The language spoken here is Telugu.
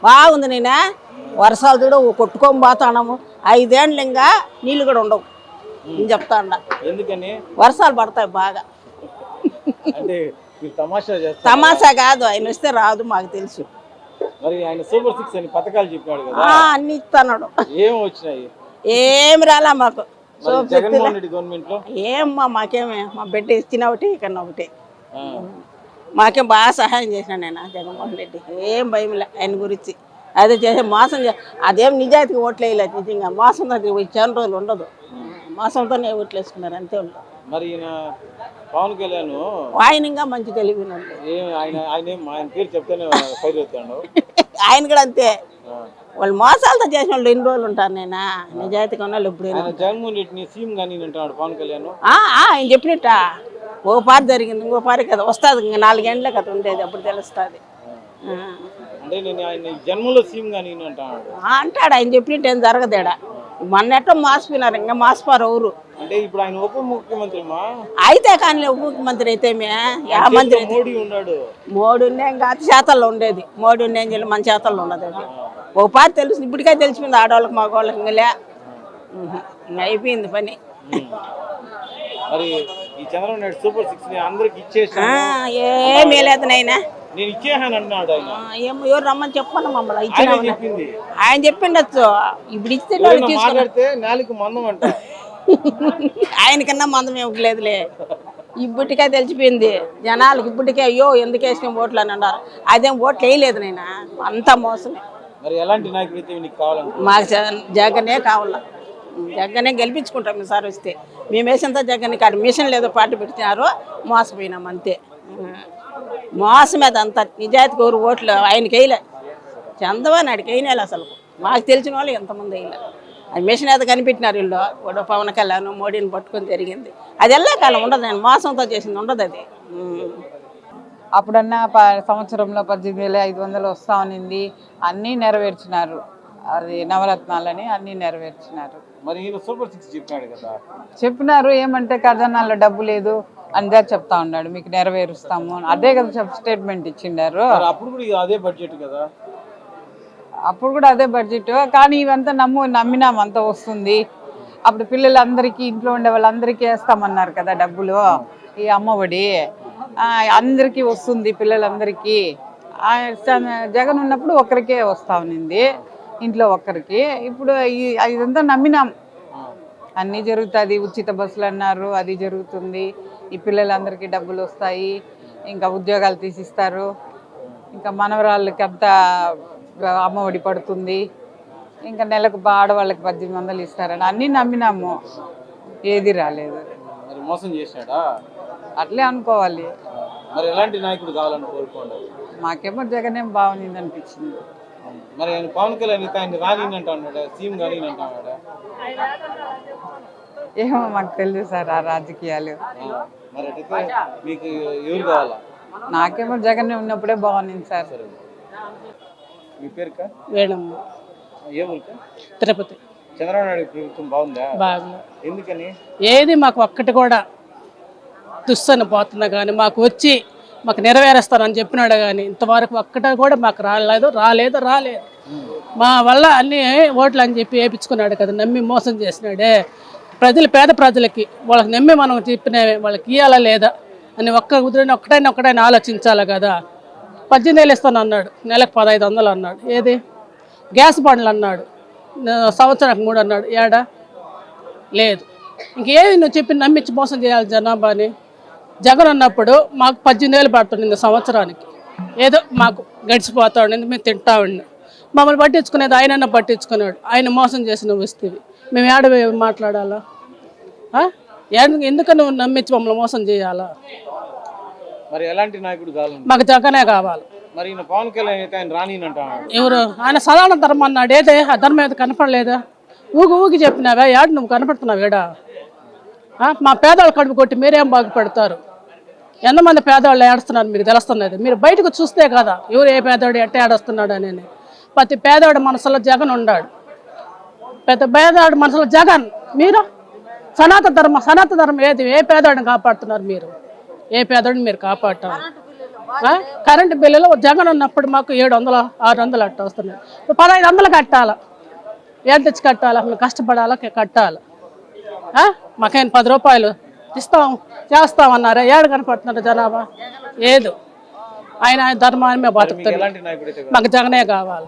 బాగుంది నేనా వర్షాలు చూడ కొట్టుకొని పోతాము 5 ఏళ్ళు ఇంకా నీళ్ళు కూడా ఉండవు నేను చెప్తా ఎందుకని వర్షాలు పడతాయి బాగా అంటే తమాషా కాదు ఆయన వస్తే రాదు మాకు తెలుసు మరి ఆయన సూపర్ 6 అని పథకాలు చెప్పాడు కదా అన్ని ఇస్తున్నాడు ఏం వచ్చినాయి ఏమి రాలా మాకు జగన్మోహన్ రెడ్డి గవర్నమెంట్ లో ఏమ్మా మాకేమే మా బిడ్డ ఇచ్చిన ఒకటి ఇక్కడ ఒకటి మాకేం బాగా సహాయం చేసిన నేను జగన్మోహన్ రెడ్డి ఏం భయం లే ఆయన గురించి అదే చేసే మోసం అదేం నిజాయితీగా ఓట్లు వేయలేదు నిజంగా మోసం చాలా రోజులు ఉండదు మోసంతోనే ఓట్లు వేసుకున్నారు అంతే ఉండదు మరి పవన్ కళ్యాణ్ ఆయన ఇంకా మంచి తెలివిన పేరు చెప్తేనే ఆయన కూడా అంతే వాళ్ళు మోసాలతో చేసిన వాళ్ళు 2 రోజులు ఉంటారు నేను నిజాయితీగా ఉన్న వాళ్ళు ఎప్పుడు జగన్మోహన్ రెడ్డిని సీఎం కానీ అంటున్నాడు పవన్ కళ్యాణ్ ఆయన చెప్పినట్ట ఓ పారి జరిగింది ఇంకో పారి కదా వస్తుంది ఇంకా 4 గంటలే కదా ఉండేది అప్పుడు తెలుస్తుంది అంటే నేను ఆయన జన్మలో సీఎం కానీ అంటున్నాడు అంటాడు ఆయన చెప్పినట్టు ఏం జరగదేడా మొన్నెట్టో మాసిపోయినారు ఇంకా మాసిపోరు ఎవరు అంటే ఇప్పుడు ఆయన ఉప ముఖ్యమంత్రి అయితే కానీ ఉప ముఖ్యమంత్రి అయితే మంత్రి మోడీ ఉండే ఇంకా అతి చేతల్లో ఉండేది మోడీ ఉండే ఏం చేయాలి మన చేతల్లో ఉండదు అది ఒక పారి తెలుసు ఇప్పటికే తెలిసిపోయింది ఆడవాళ్ళకి మగవాళ్ళకి ఇంకా ఇంకా అయిపోయింది పని మరి ఈ చంద్రబాబు నాయుడు సూపర్ 6 ని అందరికి ఇచ్చేసి ఏమీ లేదు నాయన నేను ఇచ్చేసాను అన్నాడు ఆయన ఏమో ఎవరు రమ్మని చెప్పండి మమ్మల్ని ఇచ్చిన ఆయన చెప్పిండొచ్చు ఇప్పుడు ఇస్తే మాట్లాడితే నేలకు మందం అంట ఆయనకన్నా మందం ఇవ్వలేదులే ఇప్పటికే తెలిసిపోయింది జనాలకు ఇప్పటికే అయ్యో ఎందుకు వేసిన ఓట్లు అని అన్నారు అదేం ఓట్లు వేయలేదు నేను అంతా మోసమే మరి ఎలాంటి నాయకుడు మాకు జగనే కావాలా జగనే గెలిపించుకుంటాం ఈసారి వస్తే మేము వేసినంత జగన్ కాదు మిషన్ లేదో పార్టీ పెట్టినారు మోసపోయినాం అంతే మోసమే అదంతా నిజాయితీకి ఎవరు ఓట్లు ఆయనకి వేయలే చంద్రబాబు నాయుడుకి వేయలేదు అసలు మాకు తెలిసిన వాళ్ళు ఎంతమంది వేయలే అది మిషన్ ఏదో కనిపెట్టినారు వీళ్ళు కూడా పవన్ కళ్యాణ్ మోడీని పట్టుకొని జరిగింది అది ఎల్లకాలం ఉండదు నేను మోసంతో చేసింది ఉండదు అది అప్పుడన్నా సంవత్సరంలో 18,500 వస్తా ఉన్నింది అన్నీ నెరవేర్చినారు అది నవరత్నాలని అన్నీ నెరవేర్చినారు మరి సూపర్ 6 చెప్పాడు కదా చెప్పినారు ఏమంటే ఖజానాలో డబ్బు లేదు అందా చెప్తా ఉన్నాడు మీకు నెరవేరుస్తాము అదే కదా స్టేట్మెంట్ ఇచ్చిండారు అప్పుడు కూడా అదే బడ్జెట్ కదా అప్పుడు కూడా అదే బడ్జెట్ కానీ ఇవంతా నమ్మినాం అంతా వస్తుంది అప్పుడు పిల్లలందరికీ ఇంట్లో ఉండే వాళ్ళందరికీ వేస్తామన్నారు కదా డబ్బులు ఈ అమ్మఒడి అందరికీ వస్తుంది పిల్లలందరికీ జగన్ ఉన్నప్పుడు ఒక్కరికే వస్తా ఉన్నింది ఇంట్లో ఒక్కరికి ఇప్పుడు ఇదంతా నమ్మినాం అన్నీ జరుగుతుంది ఉచిత బస్సులు అన్నారు అది జరుగుతుంది ఈ పిల్లలందరికీ డబ్బులు వస్తాయి ఇంకా ఉద్యోగాలు తీసిస్తారు ఇంకా మనవరాళ్ళకి అంతా అమ్మఒడి పడుతుంది ఇంకా నెలకు ఆడవాళ్ళకి 1800 ఇస్తారని అన్నీ నమ్మినాము ఏది రాలేదు మోసం చేశాడా అట్లే అనుకోవాలి మరి ఎలాంటి నాయకుడు కావాలని కోరుకోండి మాకేమో జగన్ ఏం బాగుంది అనిపించింది మరి ఆయన పవన్ కళ్యాణ్ ఆయన రాని అంటాడు సీఎం కానీ అంటాడు ఏమో మాకు తెలుసు సార్ ఆ రాజకీయాలు మరి మీకు ఎవరు కావాలా నాకేమో జగన్ ఉన్నప్పుడే బాగుంది సార్ మీ పేరు వేణమ్మ ఏ ఊరికి తిరుపతి చంద్రబాబు నాయుడు ప్రభుత్వం బాగుందా బాగుంది ఎందుకని ఏది మాకు ఒక్కటి కూడా దుస్సని పోతున్నా కానీ మాకు వచ్చి మాకు నెరవేరుస్తానని చెప్పినాడు కానీ ఇంతవరకు ఒక్కట కూడా మాకు రాలేదు మా వల్ల అన్ని ఓట్లు అని చెప్పి వేయించుకున్నాడు కదా నమ్మి మోసం చేసినాడే పేద ప్రజలకి వాళ్ళకి నమ్మి మనం చెప్పిన వాళ్ళకి ఇవ్వాలా లేదా అని ఒక్కటైనా ఆలోచించాలి కదా 18,000 ఇస్తాను అన్నాడు నెలకు 1,500 అన్నాడు ఏది గ్యాస్ బండ్లు అన్నాడు సంవత్సరానికి 3 అన్నాడు ఏడా లేదు ఇంకేది నువ్వు చెప్పి నమ్మించి మోసం చేయాలి జనాభాని జగన్ ఉన్నప్పుడు మాకు 18,000 పడుతుండింది సంవత్సరానికి ఏదో మాకు గడిచిపోతా ఉండింది మేము తింటా ఉండి మమ్మల్ని పట్టించుకునేది ఆయనన్నా పట్టించుకున్నాడు ఆయన మోసం చేసిన వస్తువు మేము ఏడ మాట్లాడాలా ఎందుకు నువ్వు నమ్మించి మమ్మల్ని మోసం చేయాలా మరి ఎలాంటి నాయకుడు కావాలి మాకు జగనే కావాలి మరి పవన్ కళ్యాణ్ ఆయన రాని అంటాడు ఎవరు ఆయన సదాన ధర్మం అన్నాడు ఏదే ఆ ధర్మం ఏదో కనపడలేదా ఊగి చెప్పినావా ఏడు నువ్వు కనపడుతున్నావు ఏడా మా పేదవాళ్ళు కడుపు కొట్టి మీరేం బాగుపడతారు ఎంతమంది పేదవాళ్ళు ఏడుస్తున్నారు మీకు తెలుస్తున్నది మీరు బయటకు చూస్తే కదా ఎవరు ఏ పేదవాడు ఎట్ట ఏడుస్తున్నాడు అని ప్రతి పేదవాడి మనసులో జగన్ ఉన్నాడు పెద్ద పేదవాడి మనసులో జగన్ మీరు సనాతన ధర్మం ఏది ఏ పేదవాడిని కాపాడుతున్నారు మీరు ఏ పేదవాడిని మీరు కాపాడతారు కరెంటు బిల్లులు జగన్ ఉన్నప్పుడు మాకు 700 600 అట్ట వస్తున్నాయి. ఇప్పుడు 1500 కట్టాలి. ఏం తెచ్చి కట్టాలి? మేము కష్టపడాలా కట్టాలి. మాకైనా 10 రూపాయలు ఇస్తాం చేస్తామన్నారా? ఏడు కనపడుతున్నారు జనాభా? ఏదు ఆయన ధర్మాన్ని మేము బతుకుతున్నాం. ఎలాంటి నాయకుడు అయితే మాకు జగనే కావాలి.